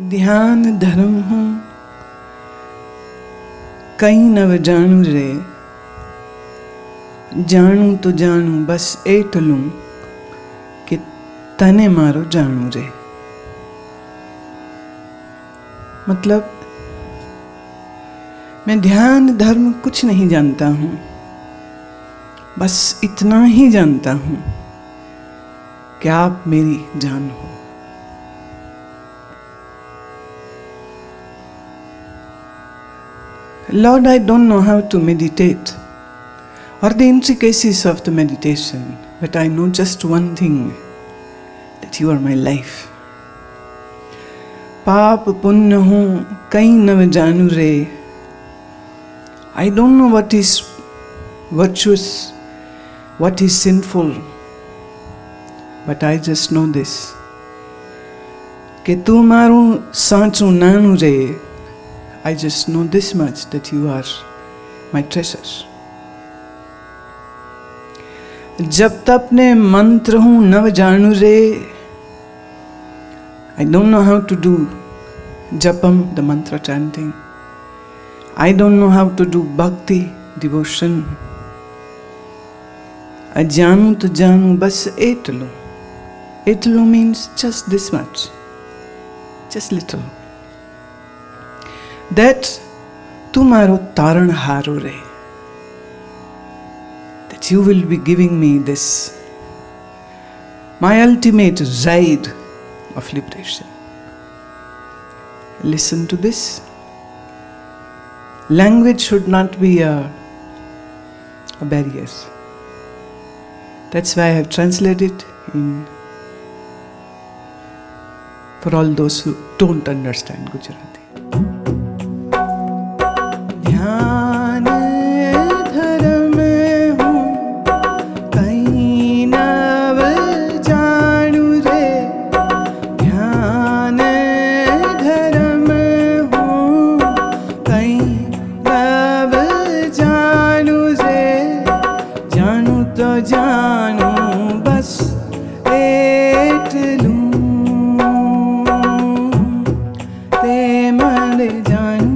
ध्यान धर्म हूँ कई नव जानू रे, जानू तो जानू बस एटलूं कि तने मारो जानू रे। मतलब मैं ध्यान धर्म कुछ नहीं जानता हूँ, बस इतना ही जानता हूँ कि आप मेरी जान हो। Lord, I don't know how to meditate or the intricacies of the meditation, but I know just one thing, that you are my life. पाप पुण्य हूँ कई नव जानू रे। I don't know what is virtuous, what is sinful, but I just know this, कि तू मारू सांचू नानू रे। I just know this much, that you are my treasure. जब तप ने मंत्र हूँ नव जानू रे। I don't know how to do japam, the mantra chanting. I don't know how to do bhakti, devotion. I जानू तो जानू बस एटलू। एटलू means just this much, just little. That तुम्हारो तारण हारो रे, that you will be giving me this, my ultimate ride of liberation. Listen to this. Language should not be a barrier. That's why I have translated for all those who don't understand Gujarati. ध्यान धर्म हूँ कई नव जानू रे। ध्यान धर्म हूँ कई नव जानू रे। जानू तो जानू बस एटलूं ते मन जानू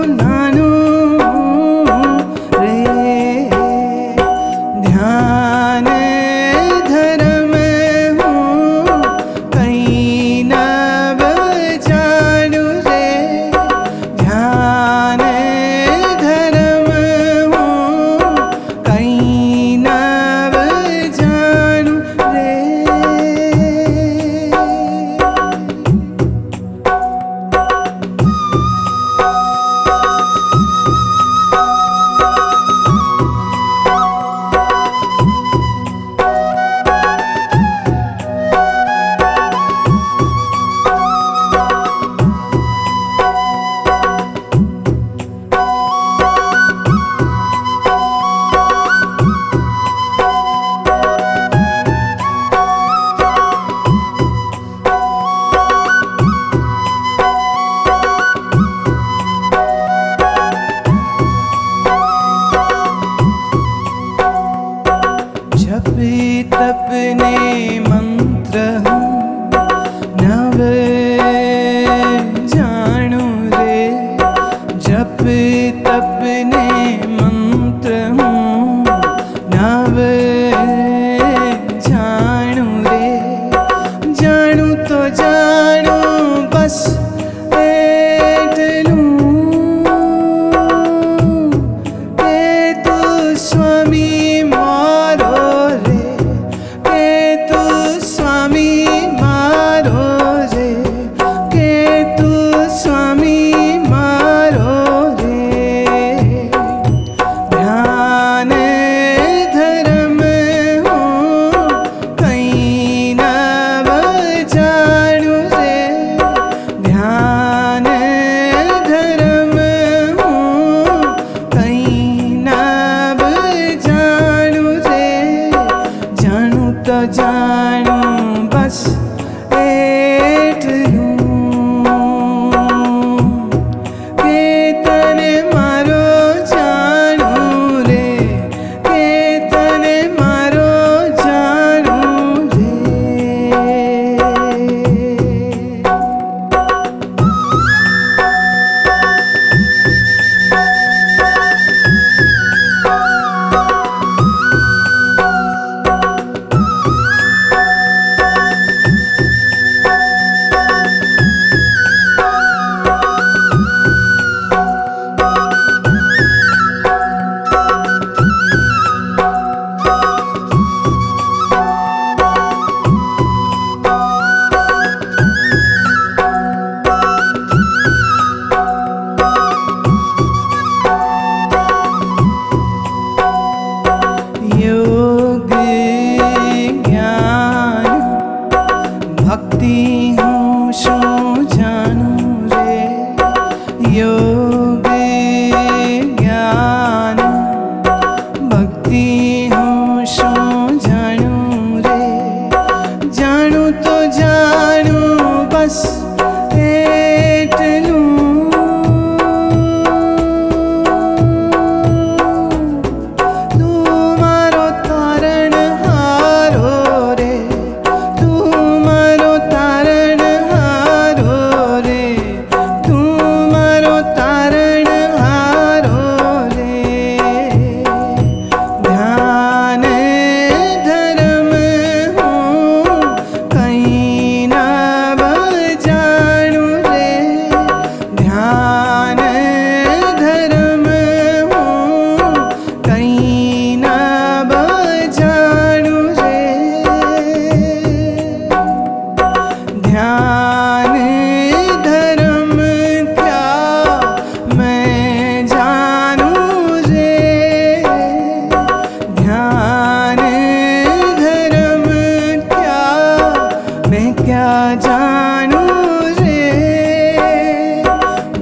नानू तपने मंत्र हूँ नव जानू रे, जप तपने मंत्र हूँ नव जानू रे। जानू तो जानू बस एटलू, के तू स्वामी मारो रे, के तू स्वामी मारो रे, के तू स्वामी मारो रे। ध्यान धर्म हूँ कहीं नव जानू रे, ध्यान धर्म हूँ कहीं नव जानू रे। जानू तो जानू बस एटलू, केतन मारो जानू रे, केतन मारो जानू रे। योग ज्ञान भक्ति हूँ शो जानू रे, योग ज्ञान भक्ति हूँ शो जानू रे। जानू तो जानू बस एटलू, ध्यान धर्म क्या मैं जानू रे, ध्यान धर्म क्या मैं क्या जानू रे।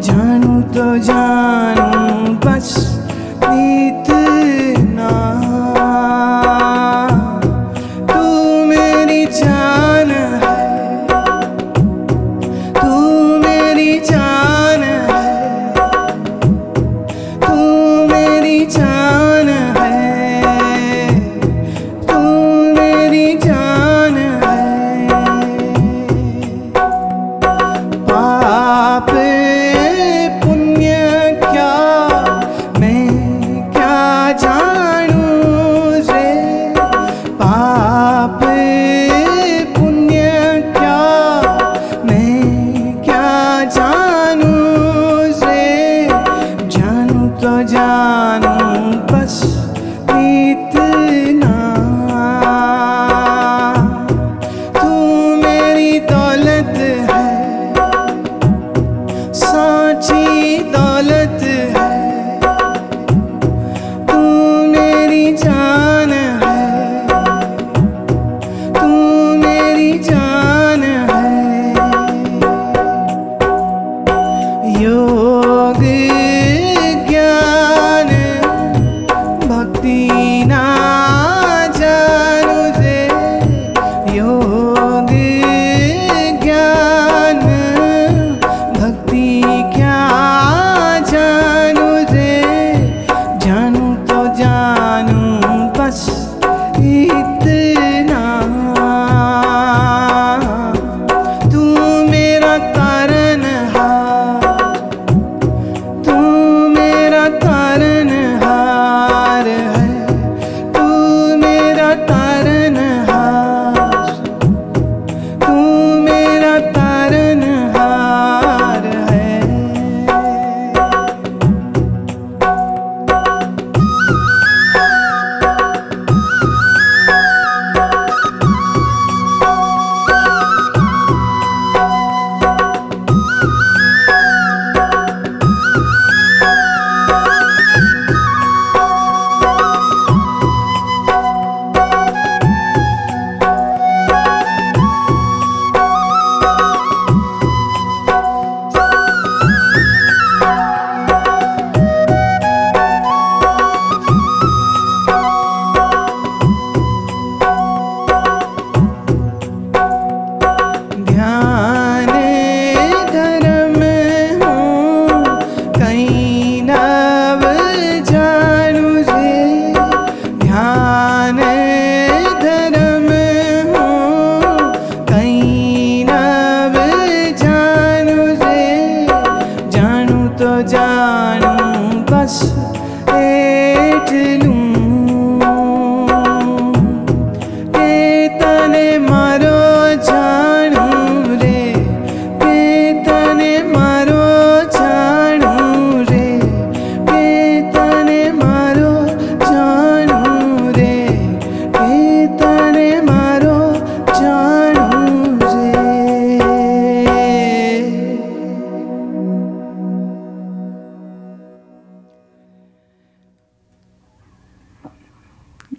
जानू तो जानू बस इतना, तू मेरी जान है, तू मेरी जान है, तू मेरी जान है, तू मेरी जान है। पाप पुण्य क्या मैं क्या जानू रे, पाप पुण्य क्या मैं क्या जानू रे। जानू तो जानू बस इतना, तू मेरी दौलत है, साची दौलत है, तू मेरी जान है, तू मेरी जान है। योग ज्ञान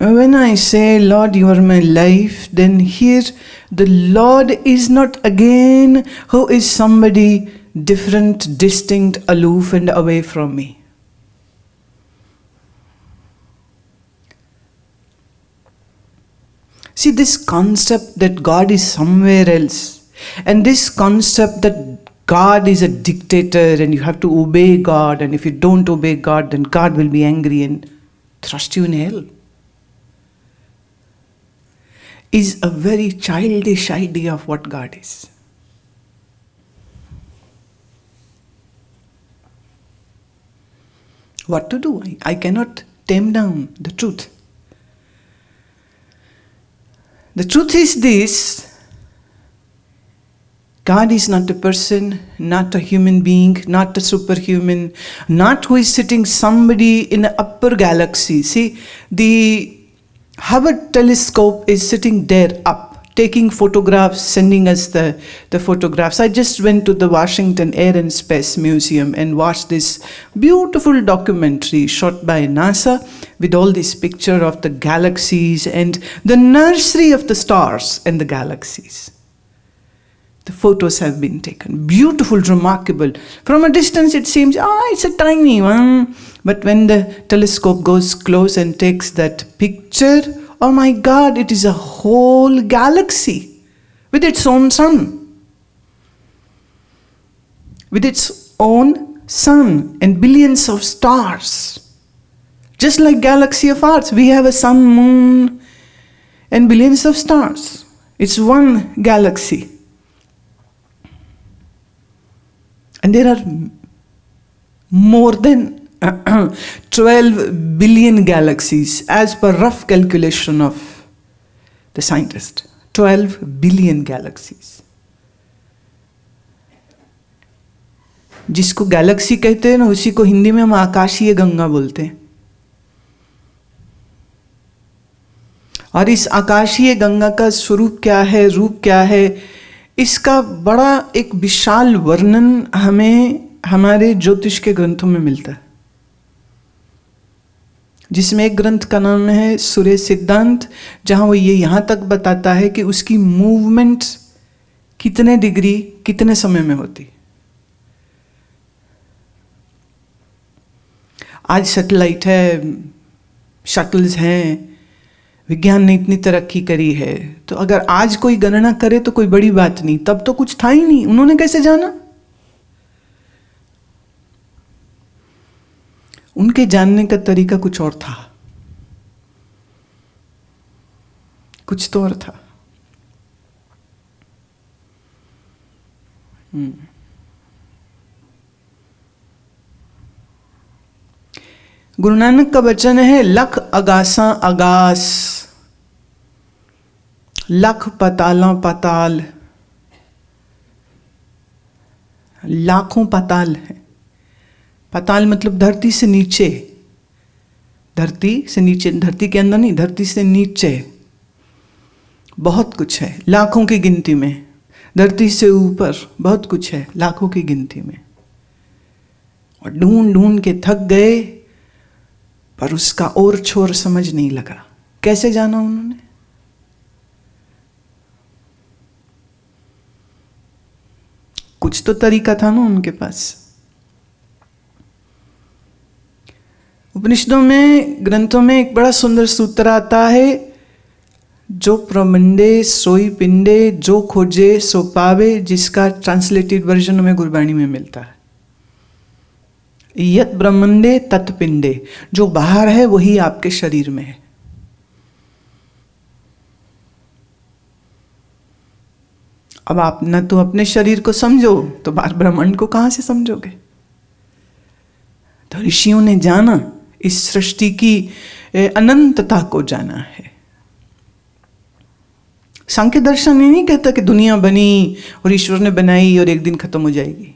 when I say, Lord, you are my life, then here the Lord is not again who is somebody different, distinct, aloof and away from me. See, this concept that God is somewhere else, and this concept that God is a dictator and you have to obey God, and if you don't obey God, then God will be angry and thrust you in hell, is a very childish idea of what God is. What to do? I cannot tame down the truth. The truth is this: God is not a person, not a human being, not a superhuman, not who is sitting somebody in an upper galaxy. See, the Hubble telescope is sitting there up, taking photographs, sending us the photographs. I just went to the Washington Air and Space Museum and watched this beautiful documentary shot by NASA with all this picture of the galaxies and the nursery of the stars and the galaxies. The photos have been taken. Beautiful, remarkable. From a distance it seems, it's a tiny one. But when the telescope goes close and takes that picture, oh my God, it is a whole galaxy with its own sun. With its own sun and billions of stars. Just like galaxy of ours, we have a sun, moon and billions of stars. It's one galaxy. And there are more than 12 billion galaxies as per rough calculation of the scientist. 12 billion galaxies. जिसको Galaxy कहते हैं ना, उसी को हिंदी में हम आकाशीय गंगा बोलते हैं. और इस आकाशीय गंगा का स्वरूप क्या है, रूप क्या है, इसका बड़ा एक विशाल वर्णन हमें हमारे ज्योतिष के ग्रंथों में मिलता है, जिसमें एक ग्रंथ का नाम है सूर्य सिद्धांत, जहां वो ये यहां तक बताता है कि उसकी मूवमेंट कितने डिग्री कितने समय में होती. आज सैटेलाइट है, शटल्स हैं, विज्ञान ने इतनी तरक्की करी है, तो अगर आज कोई गणना करे तो कोई बड़ी बात नहीं, तब तो कुछ था ही नहीं. उन्होंने कैसे जाना? उनके जानने का तरीका कुछ और था, कुछ तो और था. गुरु नानक का वचन है, लख अगासा अगास, लख पताला पताल, लाखों पताल है. पताल मतलब धरती से नीचे, धरती से नीचे, धरती के अंदर नहीं, धरती से नीचे बहुत कुछ है, लाखों की गिनती में. धरती से ऊपर बहुत कुछ है, लाखों की गिनती में. और ढूंढ ढूंढ के थक गए, पर उसका और छोर समझ नहीं लगा. कैसे जाना उन्होंने? कुछ तो तरीका था ना उनके पास. उपनिषदों में, ग्रंथों में एक बड़ा सुंदर सूत्र आता है, जो प्रमंडे सोई पिंडे, जो खोजे सो पावे, जिसका ट्रांसलेटेड वर्जन हमें गुरबाणी में मिलता है. यत ब्रह्मंडे तत् पिंडे, जो बाहर है वही आपके शरीर में है. अब आप न तो अपने शरीर को समझो तो बाहर ब्रह्मांड को कहां से समझोगे? तो ऋषियों ने जाना, इस सृष्टि की अनंतता को जाना है. सांख्य दर्शन ये नहीं कहता कि दुनिया बनी और ईश्वर ने बनाई और एक दिन खत्म हो जाएगी.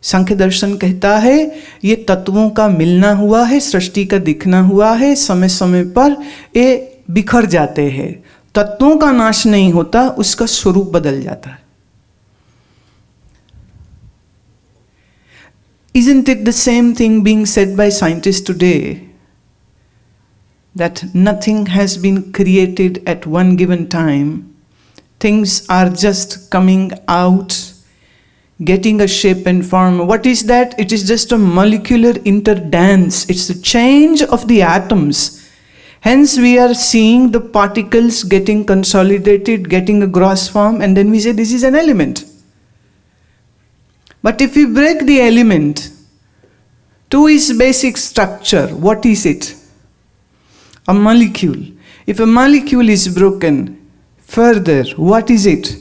सांख्य दर्शन कहता है ये तत्वों का मिलना हुआ है, सृष्टि का दिखना हुआ है, समय समय पर ये बिखर जाते हैं. तत्वों का नाश नहीं होता, उसका स्वरूप बदल जाता है. Isn't it the same thing being said by scientists today? that nothing has been created at one given time. Things are just coming out, getting a shape and form. What is that? It is just a molecular interdance. It's the change of the atoms. Hence we are seeing the particles getting consolidated, getting a gross form, and then we say this is an element. But if we break the element to its basic structure, what is it? A molecule. If a molecule is broken further, what is it?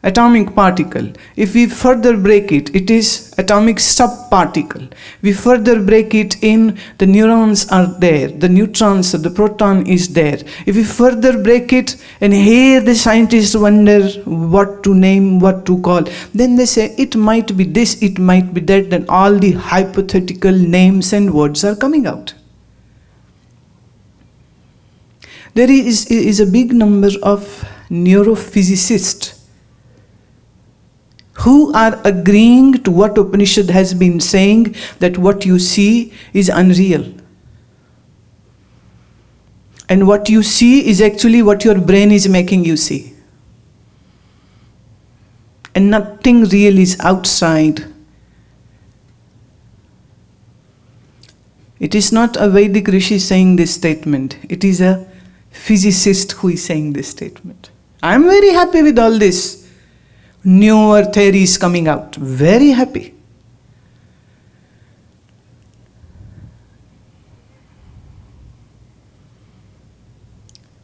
Atomic particle. If we further break it, it is atomic subparticle. We further break it in, the neurons are there, the neutrons, the proton is there. If we further break it, and here the scientists wonder what to name, what to call, then they say it might be this, it might be that, then all the hypothetical names and words are coming out. There is a big number of neurophysicists who are agreeing to what Upanishad has been saying, that what you see is unreal. And what you see is actually what your brain is making you see. And nothing real is outside. It is not a Vedic Rishi saying this statement. It is a physicist who is saying this statement. I am very happy with all this newer theories coming out. Very happy.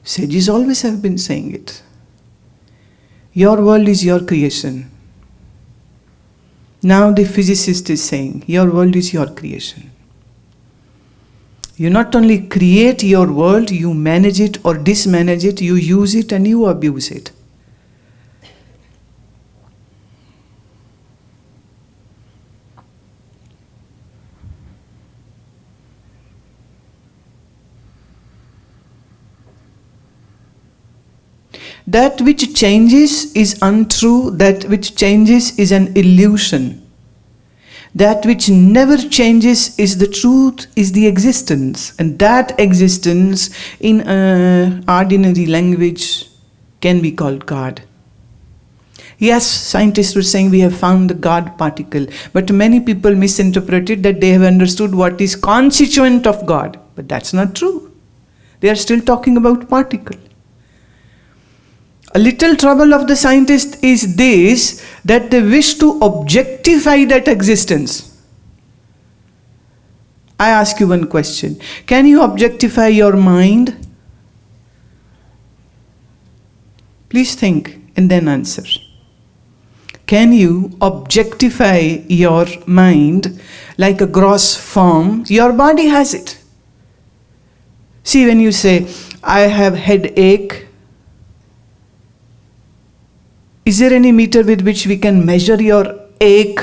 Sages always have been saying it. Your world is your creation. Now the physicist is saying, your world is your creation. You not only create your world, you manage it or dismanage it, you use it and you abuse it. That which changes is untrue, that which changes is an illusion. That which never changes is the truth, is the existence. And that existence in ordinary language can be called God. Yes, scientists were saying we have found the God particle, but many people misinterpret it that they have understood what is constituent of God. But that's not true. They are still talking about particle. A little trouble of the scientist is this, that they wish to objectify that existence. I ask you one question. Can you objectify your mind? Please think and then answer. Can you objectify your mind like a gross form? Your body has it. See, when you say, I have headache, is there any meter with which we can measure your ache?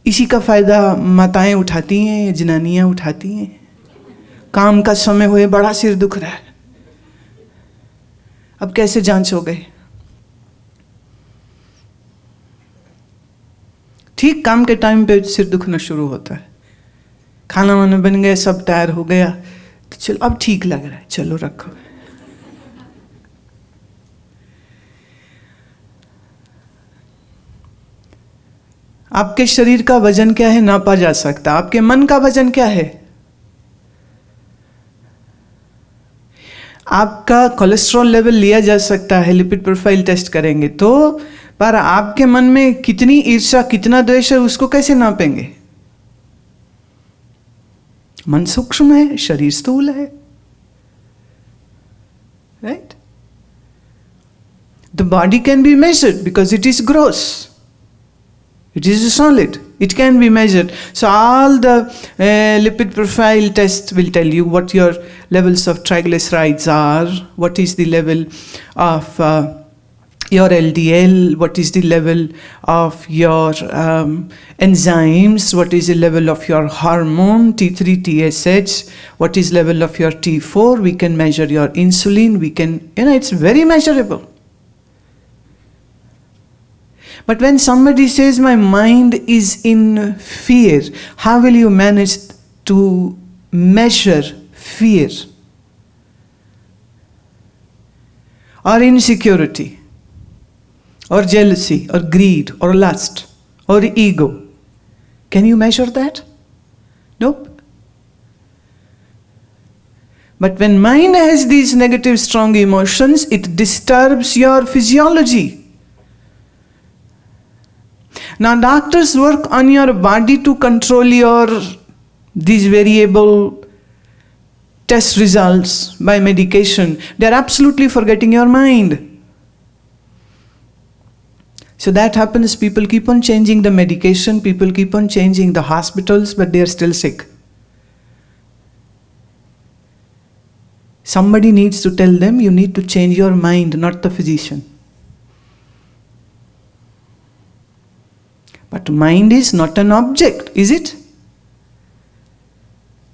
इसी का फायदा माताएं उठाती हैं, जनानियां उठाती हैं. काम का समय हुए बड़ा सिर दुख रहा है. अब कैसे जांच हो गई? ठीक काम के टाइम पे सिर दुखना शुरू होता है. खाना वाना बन गया, सब तैयार हो गया, तो चलो अब ठीक लग रहा है, चलो रखो. आपके शरीर का वजन क्या है नापा जा सकता. आपके मन का वजन क्या है? आपका कोलेस्ट्रॉल लेवल लिया जा सकता है, लिपिड प्रोफाइल टेस्ट करेंगे तो, पर आपके मन में कितनी ईर्ष्या, कितना द्वेष है, उसको कैसे नापेंगे? मन सूक्ष्म है, शरीर स्थूल है. Right? The body can be measured because it is gross. It is solid. It can be measured. So all the lipid profile tests will tell you what your levels of triglycerides are, what is the level of your LDL, what is the level of your enzymes, what is the level of your hormone T3, TSH, what is level of your T4. We can measure your insulin. We can, it's very measurable. But when somebody says my mind is in fear, how will you manage to measure fear or insecurity or jealousy or greed or lust or ego. Can you measure that? Nope. But when mind has these negative strong emotions, it disturbs your physiology. Now doctors work on your body to control these variable test results by medication. They are absolutely forgetting your mind. So that happens, people keep on changing the medication, people keep on changing the hospitals, but they are still sick. Somebody needs to tell them, you need to change your mind, not the physician. But mind is not an object, is it?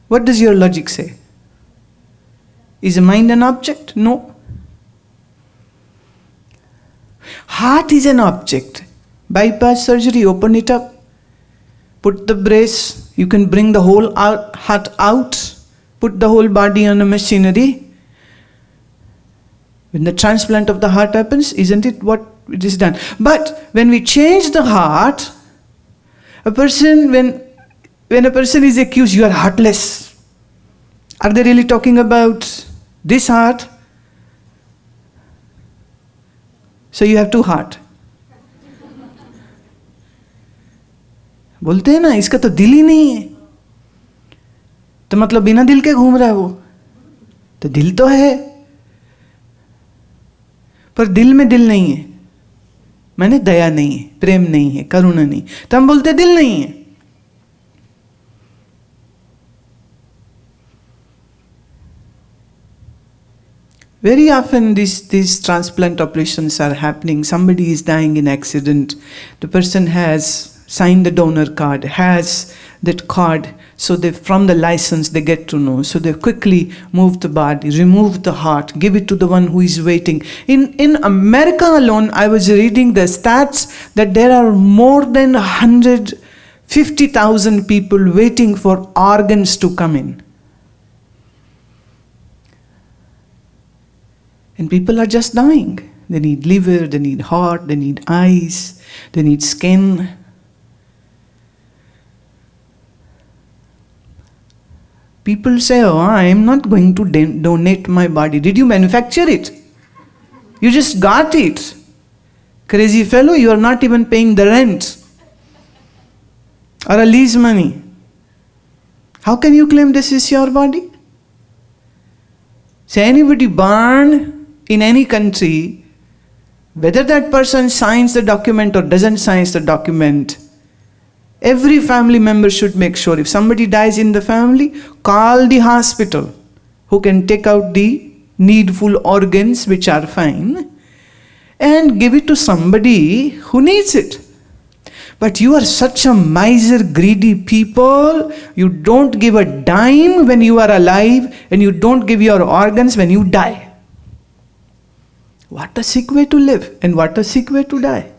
What does your logic say? Is mind an object? No. Heart is an object. Bypass surgery, open it up. Put the brace, you can bring the whole heart out. Put the whole body on a machinery. When the transplant of the heart happens, isn't it what it is done? But when we change the heart, when a person is accused, you are heartless. Are they really talking about this heart? So you have two heart. बोलते हैं ना, इसका तो दिल ही नहीं है, तो मतलब बिना दिल के घूम रहा है वो, तो दिल तो है पर दिल में दिल नहीं है, माने दया नहीं है, प्रेम नहीं है, करुणा नहीं, तो हम बोलते दिल नहीं है. Very often these transplant operations are happening. Somebody is dying in accident. The person has signed the donor card, has that card, so from the license they get to know. So they quickly move the body, remove the heart, give it to the one who is waiting. In America alone, I was reading the stats that there are more than 150,000 people waiting for organs to come in. And people are just dying. They need liver, they need heart, they need eyes, they need skin. People say, oh, I am not going to donate my body. Did you manufacture it? You just got it. Crazy fellow, you are not even paying the rent or a lease money. How can you claim this is your body? Say anybody born in any country, whether that person signs the document or doesn't sign the document, every family member should make sure if somebody dies in the family, call the hospital who can take out the needful organs which are fine and give it to somebody who needs it. But you are such a miser, greedy people. You don't give a dime when you are alive and you don't give your organs when you die. What a sick way to live and what a sick way to die.